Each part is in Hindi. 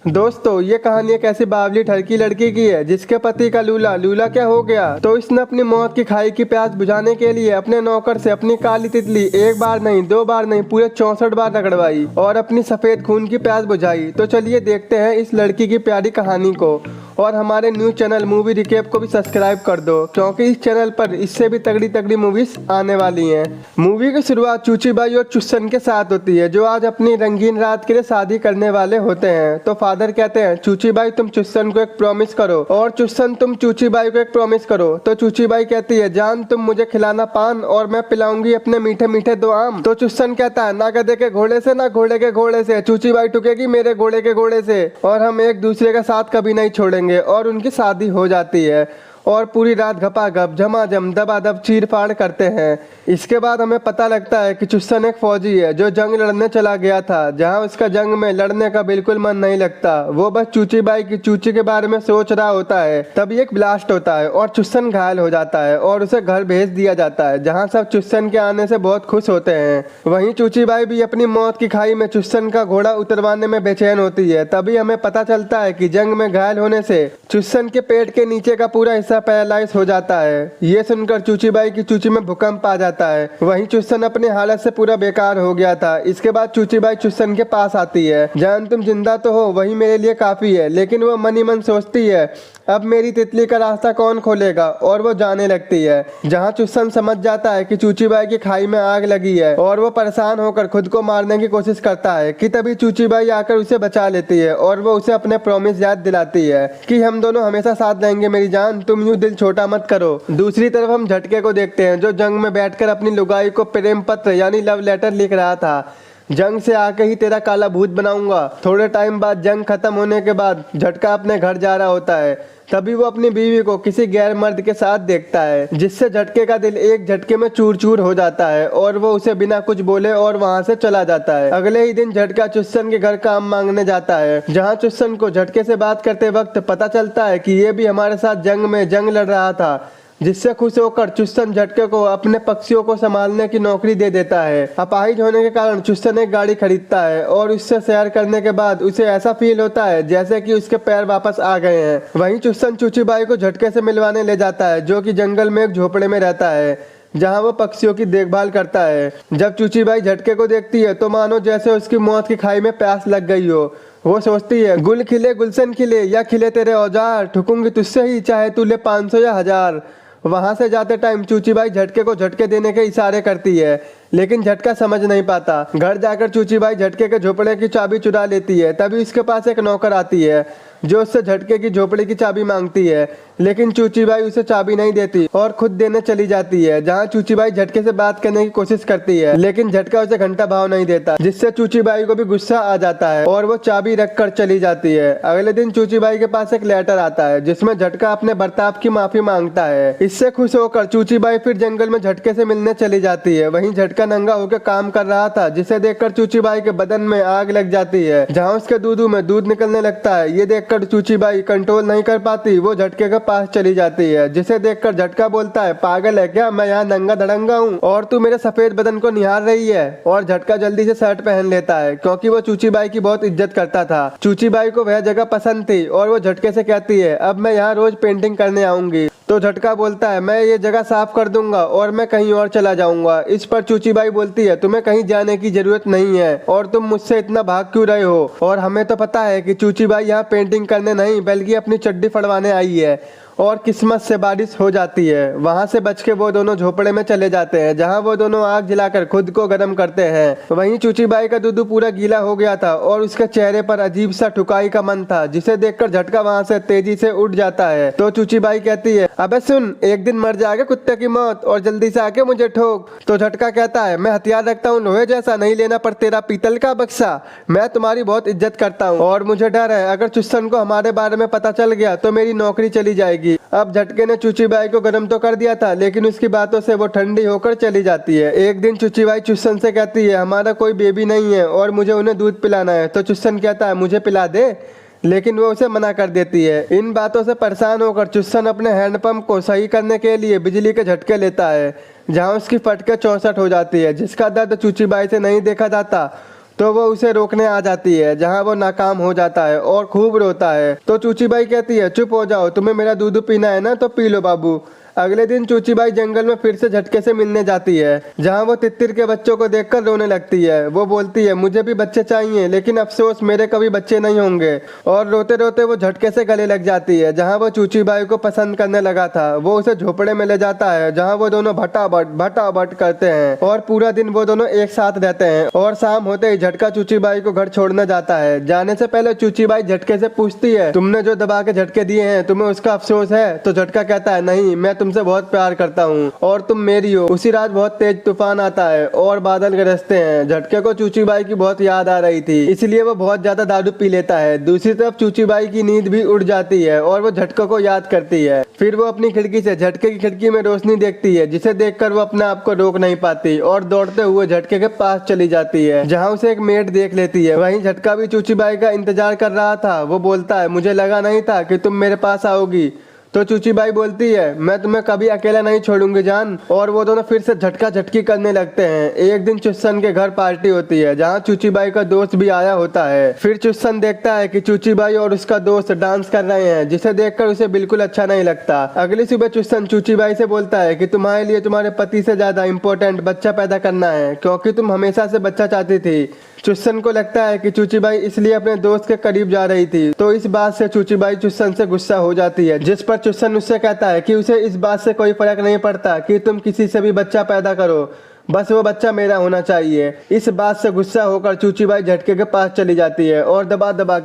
दोस्तों ये कहानी एक ऐसी बावली ठरकी लड़की की है जिसके पति का लूला क्या हो गया तो इसने अपनी मौत की खाई की प्यास बुझाने के लिए अपने नौकर से अपनी काली तितली एक बार नहीं दो बार नहीं पूरे 64 बार रगड़वाई और अपनी सफेद खून की प्यास बुझाई। तो चलिए देखते हैं इस लड़की की प्यारी कहानी को। और हमारे न्यूज चैनल मूवी रिकेप को भी सब्सक्राइब कर दो क्योंकि इस चैनल पर इससे भी तगड़ी तगड़ी मूवीज आने वाली हैं। मूवी की शुरुआत चूचीबाई और चुस्सन के साथ होती है जो आज अपनी रंगीन रात के लिए शादी करने वाले होते हैं। तो फादर कहते हैं चूचीबाई तुम चुस्सन को एक प्रॉमिस करो और चुस्सन तुम चूचीबाई को एक प्रॉमिस करो। तो चूचीबाई कहती है जान तुम मुझे खिलाना पान और मैं पिलाऊंगी अपने मीठे मीठे 2 आम। तो चुस्सन कहता है ना गधे के घोड़े से ना घोड़े के घोड़े से, चूचीबाई टुकेगी मेरे घोड़े के घोड़े से और हम एक दूसरे का साथ कभी नहीं छोड़ेंगे। और उनकी शादी हो जाती है और पूरी रात घपाघप झमाझम दबादब चीर फाड़ करते हैं। इसके बाद हमें पता लगता है कि चुस्सन एक फौजी है जो जंग लड़ने चला गया था जहां उसका जंग में लड़ने का बिल्कुल मन नहीं लगता। वो बस चूचीबाई की चूची के बारे में सोच रहा होता है। तभी एक ब्लास्ट होता है और चुस्सन घायल हो जाता है और उसे घर भेज दिया जाता है जहाँ सब चुस्सन के आने से बहुत खुश होते हैं। वहीं चूचीबाई भी अपनी मौत की खाई में चुस्सन का घोड़ा उतरवाने में बेचैन होती है। तभी हमें पता चलता है कि जंग में घायल होने से चुस्सन के पेट के नीचे का पूरा हिस्सा पैरालाइज हो जाता है। ये सुनकर चूचीबाई की चूची में भूकंप आ जाता है। वहीं चुस्सन अपनी हालत से पूरा बेकार हो गया था। इसके बाद चूचीबाई चुस्सन के पास आती है। जान तुम जिंदा तो हो वही मेरे लिए काफी है। लेकिन वो मन ही मन सोचती है अब मेरी तितली का रास्ता कौन खोलेगा और वो जाने लगती है। जहाँ चुस्सन समझ जाता है कि चूचीबाई की खाई में आग लगी है और वो परेशान होकर खुद को मारने की कोशिश करता है कि तभी चूचीबाई आकर उसे बचा लेती है और वो उसे अपने प्रॉमिस याद दिलाती है कि हम दोनों हमेशा साथ रहेंगे मेरी जान, तुम यूं दिल छोटा मत करो। दूसरी तरफ हम झटके को देखते हैं जो जंग में बैठकर अपनी लुगाई को प्रेम पत्र यानी लव लेटर लिख रहा था। जंग से आके ही तेरा काला भूत बनाऊंगा। थोड़े टाइम बाद जंग खत्म होने के बाद झटका अपने घर जा रहा होता है। तभी वो अपनी बीवी को किसी गैर मर्द के साथ देखता है जिससे झटके का दिल एक झटके में चूर चूर हो जाता है और वो उसे बिना कुछ बोले और वहाँ से चला जाता है। अगले ही दिन झटका चुस्सन के घर काम मांगने जाता है जहाँ चुस्सन को झटके से बात करते वक्त पता चलता है कि ये भी हमारे साथ जंग में जंग लड़ रहा था। जिससे खुश होकर चुस्सन झटके को अपने पक्षियों को संभालने की नौकरी दे देता है। अपाहिज होने के कारण चुस्सन एक गाड़ी खरीदता है और उससे सैर करने के बाद उसे ऐसा फील होता है जैसे कि उसके पैर वापस आ गए हैं। वहीं चुस्सन चूचीबाई को झटके से मिलवाने ले जाता है जो कि जंगल में एक झोपड़े में रहता है जहाँ वो पक्षियों की देखभाल करता है। जब चूचीबाई झटके को देखती है तो मानो जैसे उसकी मौत की खाई में प्यास लग गई हो। वो सोचती है गुल खिले गुलशन खिले या खिले तेरे औजार, ठुकूंगी तुझसे ही चाहे तू ले 500 या 1000। वहां से जाते टाइम चूचीबाई झटके को झटके देने के इशारे करती है लेकिन झटका समझ नहीं पाता। घर जाकर चूचीबाई झटके के झोपड़े की चाबी चुरा लेती है। तभी उसके पास एक नौकर आती है जो उससे झटके की झोपड़ी की चाबी मांगती है लेकिन चूचीबाई उसे चाबी नहीं देती और खुद देने चली जाती है। जहाँ चूचीबाई झटके से बात करने की कोशिश करती है लेकिन झटका उसे घंटा भाव नहीं देता जिससे चूचीबाई को भी गुस्सा आ जाता है और वो चाबी रखकर चली जाती है। अगले दिन चूचीबाई के पास एक लेटर आता है जिसमें झटका अपने बर्ताव की माफी मांगता है। इससे खुश होकर चूचीबाई फिर जंगल में झटके से मिलने चली जाती है। वहीं झटका नंगा होकर काम कर रहा था जिसे देखकर चूचीबाई के बदन में आग लग जाती है जहाँ उसके दूधू में दूध निकलने लगता है। ये देखकर चूचीबाई कंट्रोल नहीं कर पाती, वो झटके के पास चली जाती है जिसे देखकर झटका बोलता है पागल है क्या, मैं यहाँ नंगा धड़ंगा हूँ और तू मेरे सफेद बदन को निहार रही है। और झटका जल्दी से शर्ट पहन लेता है क्योंकि वो चूचीबाई की बहुत इज्जत करता था। चूचीबाई को वह जगह पसंद थी और वो झटके से कहती है अब मैं यहाँ रोज पेंटिंग करने आऊंगी। तो झटका बोलता है मैं ये जगह साफ कर दूंगा और मैं कहीं और चला जाऊंगा। इस पर चूचीबाई बोलती है तुम्हें कहीं जाने की जरूरत नहीं है और तुम मुझसे इतना भाग क्यों रहे हो। और हमें तो पता है कि चूचीबाई यहाँ पेंटिंग करने नहीं बल्कि अपनी चड्डी फड़वाने आई है। और किस्मत से बारिश हो जाती है। वहां से बच के वो दोनों झोपड़े में चले जाते हैं जहां वो दोनों आग जलाकर खुद को गर्म करते हैं। वहीं चूचीबाई का दूध पूरा गीला हो गया था और उसके चेहरे पर अजीब सा ठुकाई का मन था जिसे देखकर झटका वहां से तेजी से उठ जाता है। तो चूचीबाई कहती है अबे सुन, एक दिन मर जाएगा कुत्ते की मौत और जल्दी से आके मुझे ठोक। तो झटका कहता है मैं हथियार रखता हूँ लोहे जैसा, नहीं लेना पर तेरा पीतल का बक्सा। मैं तुम्हारी बहुत इज्जत करता हूँ और मुझे डर है अगर चुस्सन को हमारे बारे में पता चल गया तो मेरी नौकरी चली जाएगी। अब झटके ने चूचीबाई को गर्म तो कर दिया था लेकिन उसकी बातों से वो ठंडी होकर चली जाती है। एक दिन चूचीबाई चुस्सन से कहती है हमारा कोई बेबी नहीं है और मुझे उन्हें दूध पिलाना है। तो चुस्सन कहता है मुझे पिला दे, लेकिन वो उसे मना कर देती है। इन बातों से परेशान होकर चुस्सन अपने हैंडपंप को सही करने के लिए बिजली के झटके लेता है जहाँ उसकी फटके 64 हो जाती है जिसका दर्द चूचीबाई से नहीं देखा जाता। तो वो उसे रोकने आ जाती है, जहाँ वो नाकाम हो जाता है और खूब रोता है। तो चूची बाई कहती है चुप हो जाओ, तुम्हें मेरा दूध पीना है ना तो पी लो बाबू। अगले दिन चूची बाई जंगल में फिर से झटके से मिलने जाती है, जहाँ वो तित्तिर के बच्चों को देखकर रोने लगती है। वो बोलती है मुझे भी बच्चे चाहिए, लेकिन अफसोस मेरे कभी बच्चे नहीं होंगे। और रोते रोते वो झटके से गले लग जाती है। जहाँ वो चूची बाई को पसंद करने लगा था, वो उसे झोपड़े में ले जाता है, जहाँ वो दोनों भटाभट करते हैं और पूरा दिन वो दोनों एक साथ रहते हैं। और शाम होते ही झटका चूची बाई को घर छोड़ने जाता है। जाने से पहले चूची बाई झटके से पूछती है तुमने जो दबा के झटके दिए हैं, तुम्हें उसका अफसोस है? तो झटका कहता है नहीं, मैं तुमसे बहुत प्यार करता हूँ और तुम मेरी हो। उसी रात बहुत तेज तूफान आता है और बादल गरजते हैं। झटके को चूची बाई की बहुत याद आ रही थी, इसलिए वो बहुत ज्यादा दारू पी लेता है। दूसरी तरफ चूची बाई की नींद भी उड़ जाती है और वो झटके को याद करती है। फिर वो अपनी खिड़की से झटके की खिड़की में रोशनी देखती है, जिसे देखकर वो अपने आप को रोक नहीं पाती और दौड़ते हुए झटके के पास चली जाती है, जहाँ उसे एक मेड देख लेती है। वहीं झटका भी चूची बाई का इंतजार कर रहा था। वो बोलता है मुझे लगा नहीं था कि तुम मेरे पास आओगी। तो चूची बाई बोलती है मैं तुम्हें कभी अकेला नहीं छोड़ूंगी जान। और वो दोनों फिर से झटका झटकी करने लगते हैं। एक दिन चुस्सन के घर पार्टी होती है, जहाँ चूची बाई का दोस्त भी आया होता है। फिर चुस्सन देखता है कि चूची बाई और उसका दोस्त डांस कर रहे हैं, जिसे देखकर उसे बिल्कुल अच्छा नहीं लगता। अगली सुबह चुस्सन चूची बाई से बोलता है कि तुम्हारे लिए तुम्हारे पति से ज्यादा इम्पोर्टेंट बच्चा पैदा करना है, क्योंकि तुम हमेशा से बच्चा चाहती थी। चुस्सन को लगता है कि चूची बाई इसलिए अपने दोस्त के करीब जा रही थी। तो इस बात से चूची बाई चुस्सन से गुस्सा हो जाती है, जिस पर चुस्सन उससे कहता है कि उसे इस बात से कोई फर्क नहीं पड़ता कि तुम किसी से भी बच्चा पैदा करो, बस वो बच्चा मेरा होना चाहिए। इस बात से गुस्सा होकर चूची बाई झटके के पास चली जाती है और दबा दबा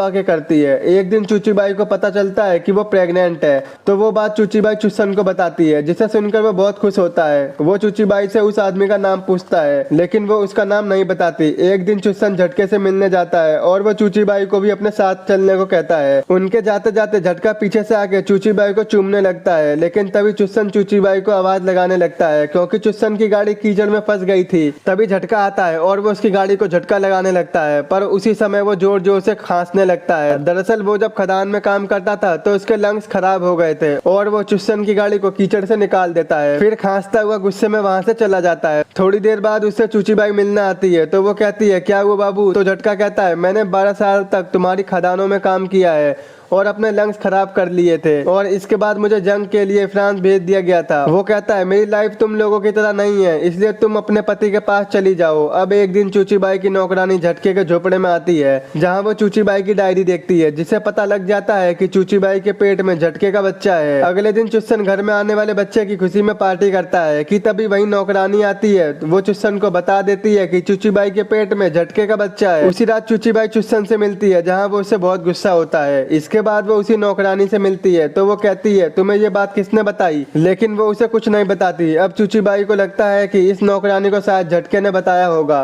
के करती है। एक दिन चूची बाई को पता चलता है कि वो प्रेग्नेंट है, तो वो बात चूची बाई चुस्सन को बताती है, जिसे सुनकर वो बहुत खुश होता है। वो चूची बाई से उस आदमी का नाम पूछता है, लेकिन वो उसका नाम नहीं बताती। एक दिन चुस्सन झटके से मिलने जाता है और वो चूची बाई को भी अपने साथ चलने को कहता है। उनके जाते जाते झटका पीछे से आके चूची बाई को चूमने लगता है, लेकिन तभी चुस्सन चूची बाई को आवाज लगाने लगता है, क्योंकि चुस्सन की गाड़ी कीचड़ में फंस गई थी। तभी झटका आता है और वो उसकी गाड़ी को झटका लगाने लगता है, पर उसी समय वो जोर जोर से खांसने लगता है। दरअसल वो जब खदान में काम करता था तो उसके लंग्स खराब हो गए थे और वो चुस्सन की गाड़ी को कीचड़ से निकाल देता है। फिर खांसता हुआ गुस्से में वहाँ से चला जाता है। थोड़ी देर बाद उससे चूची बाई मिलने आती है, तो वो कहती है क्या हुआ बाबू? तो झटका कहता है मैंने 12 साल तक तुम्हारी खदानों में काम किया है और अपने लंग्स खराब कर लिए थे, और इसके बाद मुझे जंग के लिए फ्रांस भेज दिया गया था। वो कहता है मेरी लाइफ तुम लोगों की तरह नहीं है, इसलिए तुम अपने पति के पास चली जाओ। अब एक दिन चूची बाई की नौकरानी झटके के झोपड़े में आती है, जहाँ वो चूची बाई की डायरी देखती है, जिसे पता लग जाता है कि चूची बाई के पेट में झटके का बच्चा है। अगले दिन चुस्सन घर में आने वाले बच्चे की खुशी में पार्टी करता है कि तभी वही नौकरानी आती है। वो चुस्सन को बता देती है कि चूची बाई के पेट में झटके का बच्चा है। उसी रात चूची बाई चुस्सन से मिलती है, जहाँ वो उससे बहुत गुस्सा होता है। इसके बाद वो उसी नौकरानी से मिलती है, तो वो कहती है तुम्हें ये बात किसने बताई? लेकिन वो उसे कुछ नहीं बताती। अब चूची बाई को लगता है कि इस नौकरानी को शायद झटके ने बताया होगा,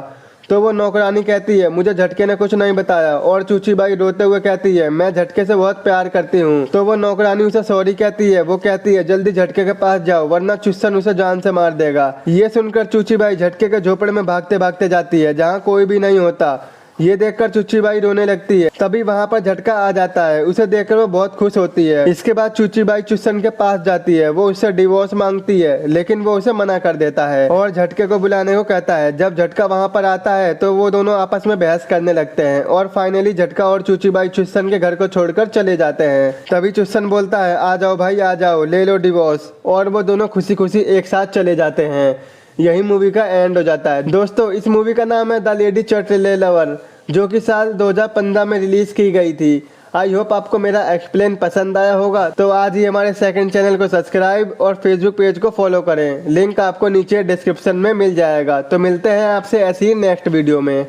तो वो नौकरानी कहती है मुझे झटके ने कुछ नहीं बताया। और चूची बाई रोते हुए कहती है मैं झटके से बहुत प्यार करती हूँ। तो वो नौकरानी उसे सॉरी कहती है। वो कहती है जल्दी झटके के पास जाओ, वरना चुस्सन उसे जान से मार देगा। ये सुनकर चूची बाई झटके के झोपड़े में भागते भागते जाती है, जहाँ कोई भी नहीं होता। ये देखकर चूची बाई रोने लगती है। तभी वहाँ पर झटका आ जाता है, उसे देखकर वो बहुत खुश होती है। इसके बाद चूची बाई चुस्सन के पास जाती है। वो उससे डिवोर्स मांगती है, लेकिन वो उसे मना कर देता है और झटके को बुलाने को कहता है। जब झटका वहाँ पर आता है तो वो दोनों आपस में बहस करने लगते हैं और फाइनली झटका और चूची बाई चुस्सन के घर को छोड़कर चले जाते हैं। तभी चुस्सन बोलता है आ जाओ भाई आ जाओ, ले लो डिवोर्स, और वो दोनों खुशी खुशी एक साथ चले जाते हैं। यही मूवी का एंड हो जाता है। दोस्तों इस मूवी का नाम है द लेडी चटले लवर, जो कि साल 2015 में रिलीज की गई थी। आई होप आपको मेरा एक्सप्लेन पसंद आया होगा। तो आज ही हमारे सेकंड चैनल को सब्सक्राइब और फेसबुक पेज को फॉलो करें। लिंक आपको नीचे डिस्क्रिप्शन में मिल जाएगा। तो मिलते हैं आपसे ऐसी ही नेक्स्ट वीडियो में।